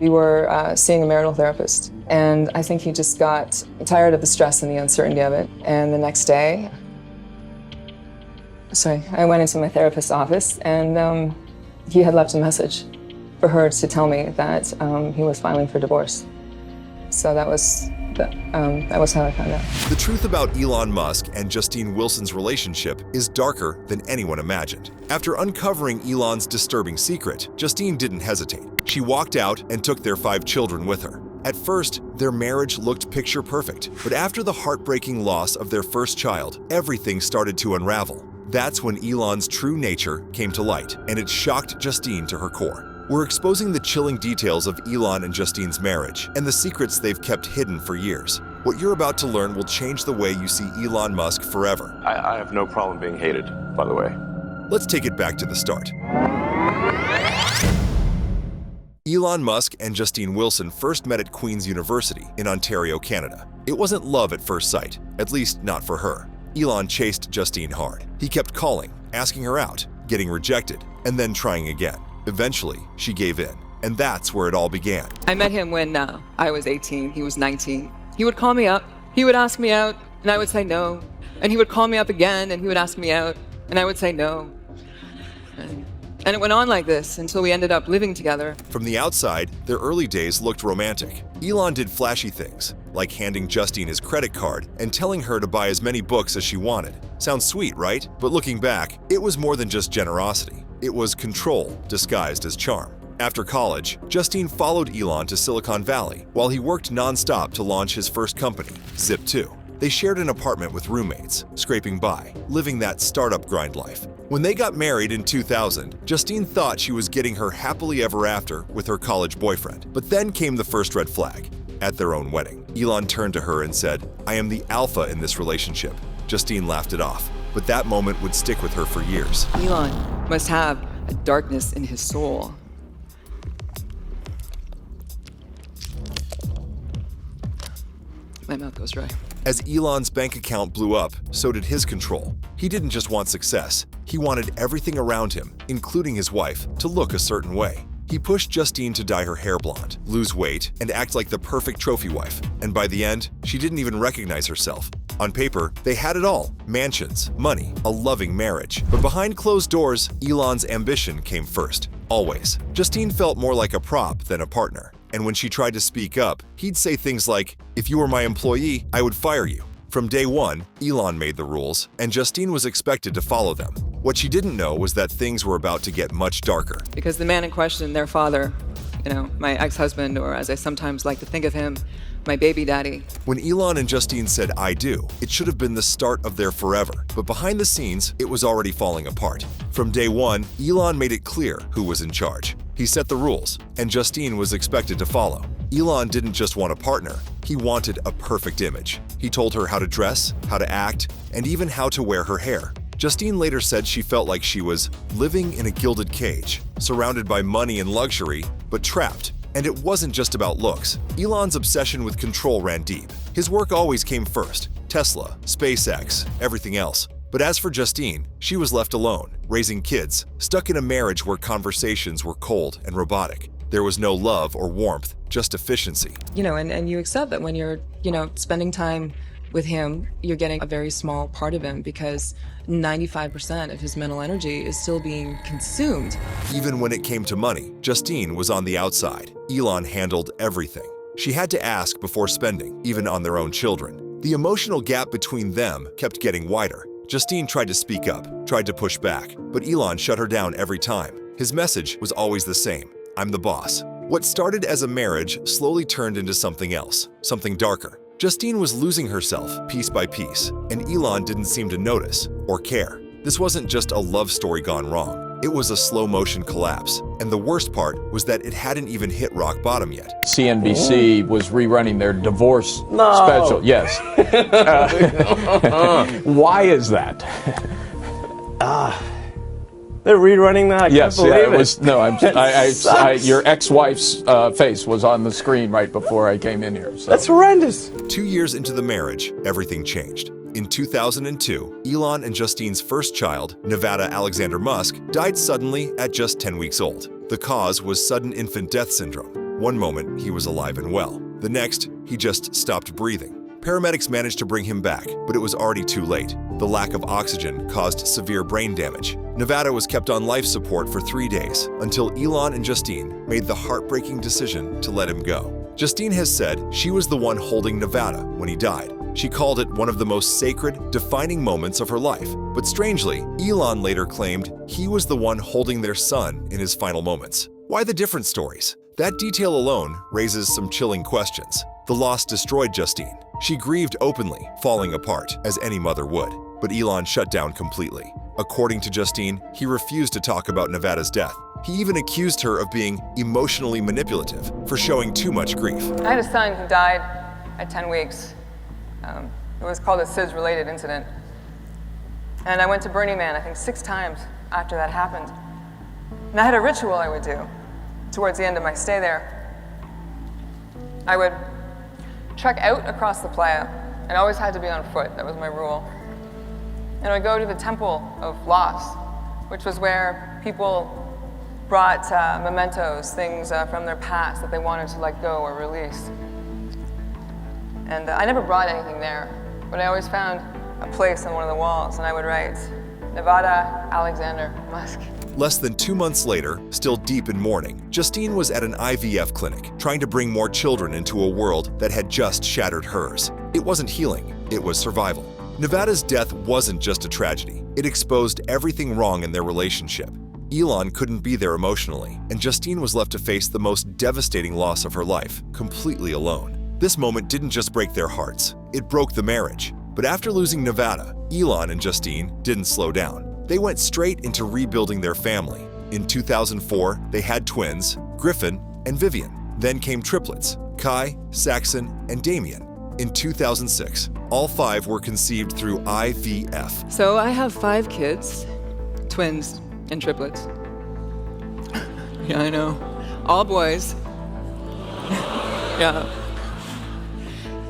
We were seeing a marital therapist, and I think he just got tired of the stress and the uncertainty of it. And the next day, I went into my therapist's office, and he had left a message for her to tell me that he was filing for divorce. So that was how I found out. The truth about Elon Musk and Justine Wilson's relationship is darker than anyone imagined. After uncovering Elon's disturbing secret, Justine didn't hesitate. She walked out and took their 5 children with her. At first, their marriage looked picture perfect, but after the heartbreaking loss of their first child, everything started to unravel. That's when Elon's true nature came to light, and it shocked Justine to her core. We're exposing the chilling details of Elon and Justine's marriage and the secrets they've kept hidden for years. What you're about to learn will change the way you see Elon Musk forever. I have no problem being hated, by the way. Let's take it back to the start. Elon Musk and Justine Wilson first met at Queen's University in Ontario, Canada. It wasn't love at first sight, at least not for her. Elon chased Justine hard. He kept calling, asking her out, getting rejected, and then trying again. Eventually, she gave in, and that's where it all began. I met him when I was 18, he was 19. He would call me up, he would ask me out, and I would say no. And he would call me up again, and he would ask me out, and I would say no. And it went on like this until we ended up living together. From the outside, their early days looked romantic. Elon did flashy things, like handing Justine his credit card and telling her to buy as many books as she wanted. Sounds sweet, right? But looking back, it was more than just generosity. It was control disguised as charm. After college, Justine followed Elon to Silicon Valley while he worked non-stop to launch his first company, Zip2. They shared an apartment with roommates, scraping by, living that startup grind life. When they got married in 2000, Justine thought she was getting her happily ever after with her college boyfriend. But then came the first red flag. At their own wedding, Elon turned to her and said, "I am the alpha in this relationship." Justine laughed it off, but that moment would stick with her for years. Elon must have a darkness in his soul. My mouth goes dry. As Elon's bank account blew up, so did his control. He didn't just want success, he wanted everything around him, including his wife, to look a certain way. He pushed Justine to dye her hair blonde, lose weight, and act like the perfect trophy wife. And by the end, she didn't even recognize herself. On paper, they had it all: mansions, money, a loving marriage. But behind closed doors, Elon's ambition came first. Always. Justine felt more like a prop than a partner. And when she tried to speak up, he'd say things like, "If you were my employee, I would fire you." From day one, Elon made the rules, and Justine was expected to follow them. What she didn't know was that things were about to get much darker. Because the man in question, their father, my ex-husband, or as I sometimes like to think of him, my baby daddy. When Elon and Justine said "I do," it should have been the start of their forever. But behind the scenes, it was already falling apart. From day one, Elon made it clear who was in charge. He set the rules, and Justine was expected to follow. Elon didn't just want a partner, he wanted a perfect image. He told her how to dress, how to act, and even how to wear her hair. Justine later said she felt like she was living in a gilded cage, surrounded by money and luxury, but trapped. And it wasn't just about looks. Elon's obsession with control ran deep. His work always came first: Tesla, SpaceX, everything else. But as for Justine, she was left alone, raising kids, stuck in a marriage where conversations were cold and robotic. There was no love or warmth, just efficiency. And you accept that when you're, spending time with him, you're getting a very small part of him because 95% of his mental energy is still being consumed. Even when it came to money, Justine was on the outside. Elon handled everything. She had to ask before spending, even on their own children. The emotional gap between them kept getting wider. Justine tried to speak up, tried to push back, but Elon shut her down every time. His message was always the same: "I'm the boss." What started as a marriage slowly turned into something else, something darker. Justine was losing herself piece by piece, and Elon didn't seem to notice or care. This wasn't just a love story gone wrong. It was a slow-motion collapse, and the worst part was that it hadn't even hit rock bottom yet. CNBC was rerunning their divorce special. Yes. Why is that? They're rerunning that? I Yes, can't believe it was. No, your ex-wife's face was on the screen right before I came in here. So. That's horrendous. 2 years into the marriage, everything changed. In 2002, Elon and Justine's first child, Nevada Alexander Musk, died suddenly at just 10 weeks old. The cause was sudden infant death syndrome. One moment, he was alive and well. The next, he just stopped breathing. Paramedics managed to bring him back, but it was already too late. The lack of oxygen caused severe brain damage. Nevada was kept on life support for 3 days until Elon and Justine made the heartbreaking decision to let him go. Justine has said she was the one holding Nevada when he died. She called it one of the most sacred, defining moments of her life. But strangely, Elon later claimed he was the one holding their son in his final moments. Why the different stories? That detail alone raises some chilling questions. The loss destroyed Justine. She grieved openly, falling apart, as any mother would. But Elon shut down completely. According to Justine, he refused to talk about Nevada's death. He even accused her of being emotionally manipulative for showing too much grief. I had a son who died at 10 weeks. It was called a SIDS-related incident. And I went to Burning Man, I think 6 times after that happened. And I had a ritual I would do towards the end of my stay there. I would trek out across the playa, and I always had to be on foot, that was my rule. And I would go to the Temple of Loss, which was where people brought mementos, things from their past that they wanted to let go or release. And I never brought anything there, but I always found a place on one of the walls, and I would write, Nevada Alexander Musk. Less than 2 months later, still deep in mourning, Justine was at an IVF clinic, trying to bring more children into a world that had just shattered hers. It wasn't healing, it was survival. Nevada's death wasn't just a tragedy. It exposed everything wrong in their relationship. Elon couldn't be there emotionally, and Justine was left to face the most devastating loss of her life, completely alone. This moment didn't just break their hearts, it broke the marriage. But after losing Nevada, Elon and Justine didn't slow down. They went straight into rebuilding their family. In 2004, they had twins, Griffin and Vivian. Then came triplets, Kai, Saxon, and Damien. In 2006, all 5 were conceived through IVF. So I have 5 kids, twins and triplets. Yeah, I know. All boys. Yeah.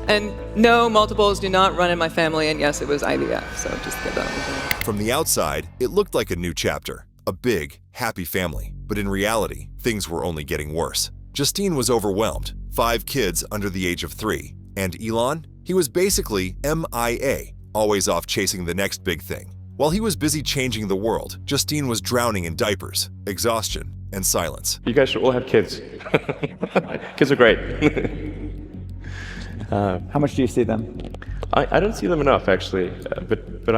And no, multiples do not run in my family, and yes, it was IVF, so just get that over there. From the outside, it looked like a new chapter, a big, happy family. But in reality, things were only getting worse. Justine was overwhelmed, 5 kids under the age of 3. And Elon? He was basically MIA, always off chasing the next big thing. While he was busy changing the world, Justine was drowning in diapers, exhaustion, and silence. You guys should all have kids. Kids are great. How much do you see them? I don't see them enough, actually. But what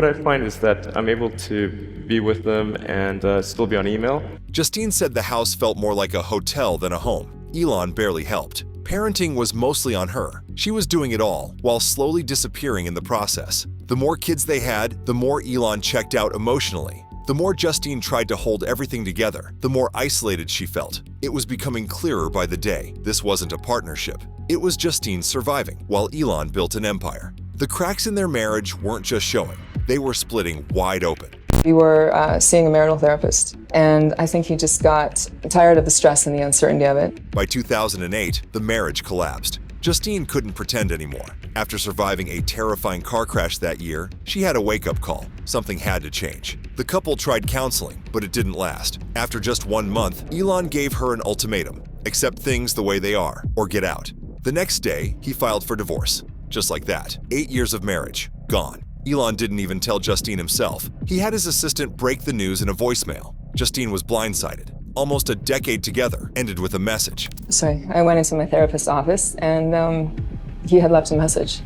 I find is that I'm able to be with them and still be on email. Justine said the house felt more like a hotel than a home. Elon barely helped. Parenting was mostly on her. She was doing it all, while slowly disappearing in the process. The more kids they had, the more Elon checked out emotionally. The more Justine tried to hold everything together, the more isolated she felt. It was becoming clearer by the day. This wasn't a partnership. It was Justine surviving, while Elon built an empire. The cracks in their marriage weren't just showing. They were splitting wide open. We were seeing a marital therapist, and I think he just got tired of the stress and the uncertainty of it. By 2008, the marriage collapsed. Justine couldn't pretend anymore. After surviving a terrifying car crash that year, she had a wake-up call. Something had to change. The couple tried counseling, but it didn't last. After just 1 month, Elon gave her an ultimatum: accept things the way they are, or get out. The next day, he filed for divorce. Just like that, 8 years of marriage, gone. Elon didn't even tell Justine himself. He had his assistant break the news in a voicemail. Justine was blindsided. Almost a decade together ended with a message. Sorry, I went into my therapist's office, and he had left a message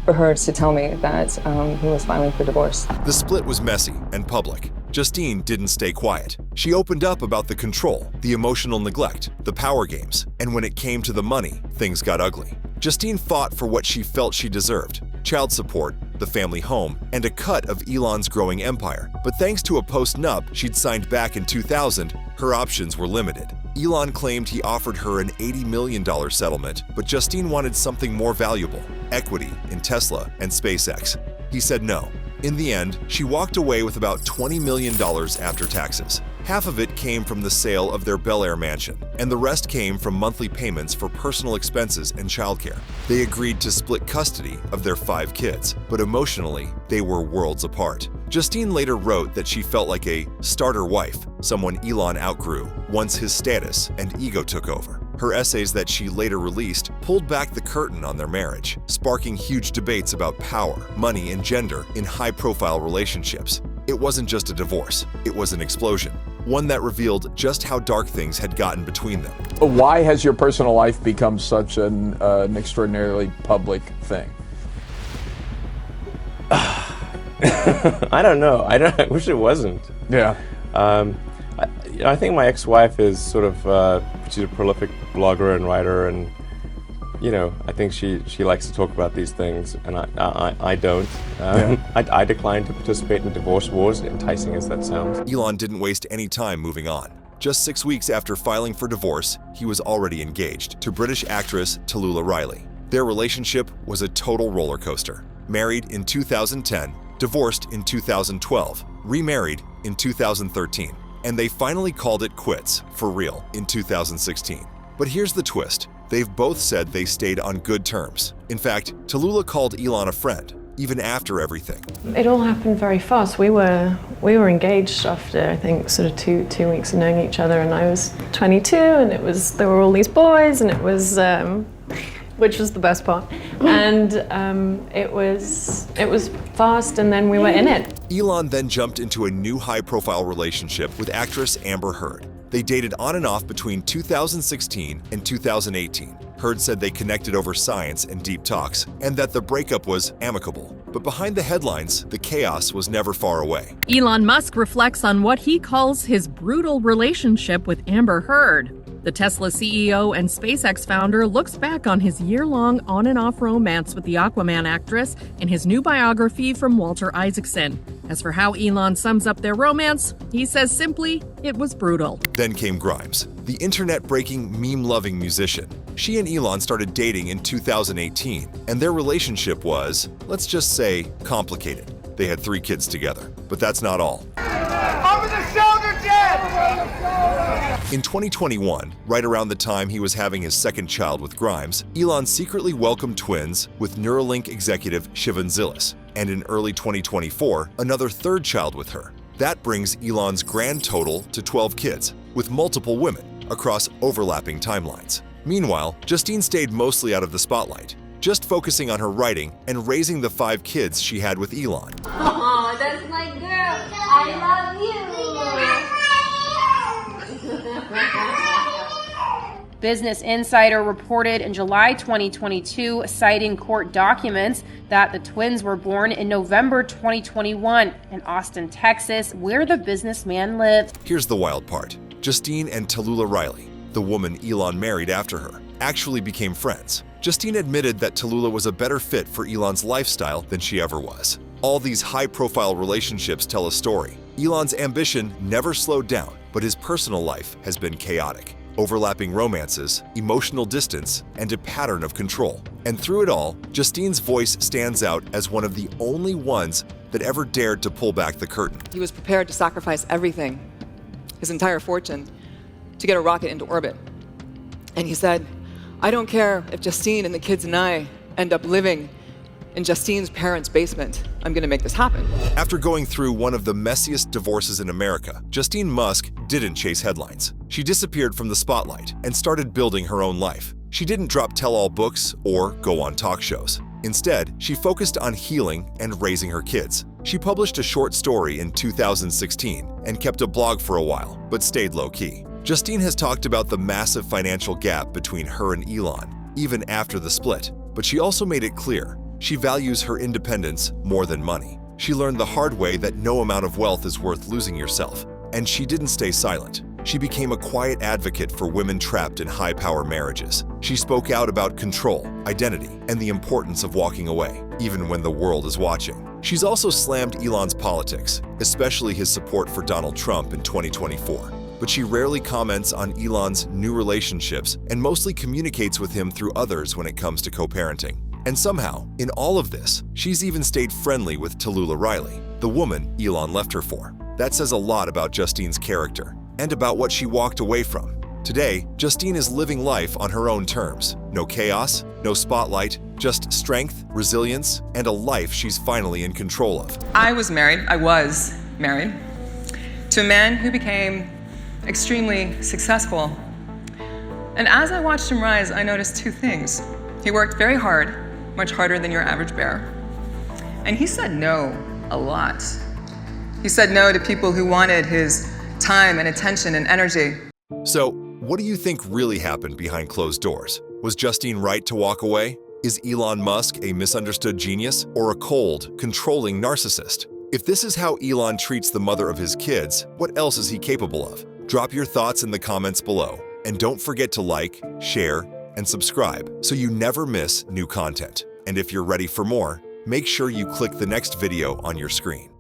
for her to tell me that he was filing for divorce. The split was messy and public. Justine didn't stay quiet. She opened up about the control, the emotional neglect, the power games, and when it came to the money, things got ugly. Justine fought for what she felt she deserved: child support, the family home, and a cut of Elon's growing empire. But thanks to a post-nup she'd signed back in 2000, her options were limited. Elon claimed he offered her an $80 million settlement, but Justine wanted something more valuable: equity in Tesla and SpaceX. He said no. In the end, she walked away with about $20 million after taxes. Half of it came from the sale of their Bel Air mansion, and the rest came from monthly payments for personal expenses and childcare. They agreed to split custody of their 5 kids, but emotionally, they were worlds apart. Justine later wrote that she felt like a starter wife, someone Elon outgrew once his status and ego took over. Her essays that she later released pulled back the curtain on their marriage, sparking huge debates about power, money, and gender in high-profile relationships. It wasn't just a divorce, it was an explosion, one that revealed just how dark things had gotten between them. Why has your personal life become such an extraordinarily public thing? I don't know. I wish it wasn't. Yeah. I think my ex-wife is sort of, she's a prolific blogger and writer, and I think she likes to talk about these things, and I don't. I decline to participate in divorce wars, enticing as that sounds. Elon didn't waste any time moving on. Just 6 weeks after filing for divorce, he was already engaged to British actress Tallulah Riley. Their relationship was a total roller coaster. Married in 2010, divorced in 2012, remarried in 2013, and they finally called it quits, for real, in 2016. But here's the twist. They've both said they stayed on good terms. In fact, Tallulah called Elon a friend, even after everything. It all happened very fast. We were engaged after, I think, sort of two weeks of knowing each other, and I was 22, and there were all these boys, and it was, which was the best part. And it was fast, and then we were in it. Elon then jumped into a new high-profile relationship with actress Amber Heard. They dated on and off between 2016 and 2018. Heard said they connected over science and deep talks, and that the breakup was amicable. But behind the headlines, the chaos was never far away. Elon Musk reflects on what he calls his brutal relationship with Amber Heard. The Tesla CEO and SpaceX founder looks back on his year-long on and off romance with the Aquaman actress in his new biography from Walter Isaacson. As for how Elon sums up their romance, he says simply, it was brutal. Then came Grimes, the internet-breaking, meme-loving musician. She and Elon started dating in 2018, and their relationship was, let's just say, complicated. They had 3 kids together, but that's not all. Over the shoulder jab! In 2021, right around the time he was having his second child with Grimes, Elon secretly welcomed twins with Neuralink executive Sivan Zilis, and in early 2024, another 3rd child with her. That brings Elon's grand total to 12 kids, with multiple women across overlapping timelines. Meanwhile, Justine stayed mostly out of the spotlight, just focusing on her writing and raising the 5 kids she had with Elon. Oh, that's my girl. I love you. Business Insider reported in July 2022, citing court documents, that the twins were born in November 2021 in Austin, Texas, where the businessman lives. Here's the wild part. Justine and Tallulah Riley, the woman Elon married after her, actually became friends. Justine admitted that Tallulah was a better fit for Elon's lifestyle than she ever was. All these high-profile relationships tell a story. Elon's ambition never slowed down, but his personal life has been chaotic. Overlapping romances, emotional distance, and a pattern of control. And through it all, Justine's voice stands out as one of the only ones that ever dared to pull back the curtain. He was prepared to sacrifice everything, his entire fortune, to get a rocket into orbit. And he said, I don't care if Justine and the kids and I end up living in Justine's parents' basement. I'm going to make this happen. After going through one of the messiest divorces in America, Justine Musk didn't chase headlines. She disappeared from the spotlight and started building her own life. She didn't drop tell-all books or go on talk shows. Instead, she focused on healing and raising her kids. She published a short story in 2016 and kept a blog for a while, but stayed low-key. Justine has talked about the massive financial gap between her and Elon, even after the split, but she also made it clear she values her independence more than money. She learned the hard way that no amount of wealth is worth losing yourself, and she didn't stay silent. She became a quiet advocate for women trapped in high-power marriages. She spoke out about control, identity, and the importance of walking away, even when the world is watching. She's also slammed Elon's politics, especially his support for Donald Trump in 2024. But she rarely comments on Elon's new relationships and mostly communicates with him through others when it comes to co-parenting. And somehow, in all of this, she's even stayed friendly with Tallulah Riley, the woman Elon left her for. That says a lot about Justine's character and about what she walked away from. Today, Justine is living life on her own terms. No chaos, no spotlight, Just strength, resilience, and a life she's finally in control of. I was married to a man who became extremely successful. And as I watched him rise, I noticed two things. He worked very hard, much harder than your average bear. And he said no a lot. He said no to people who wanted his time and attention and energy. So, what do you think really happened behind closed doors? Was Justine right to walk away? Is Elon Musk a misunderstood genius or a cold, controlling narcissist? If this is how Elon treats the mother of his kids, what else is he capable of? Drop your thoughts in the comments below. And don't forget to like, share, and subscribe so you never miss new content. And if you're ready for more, make sure you click the next video on your screen.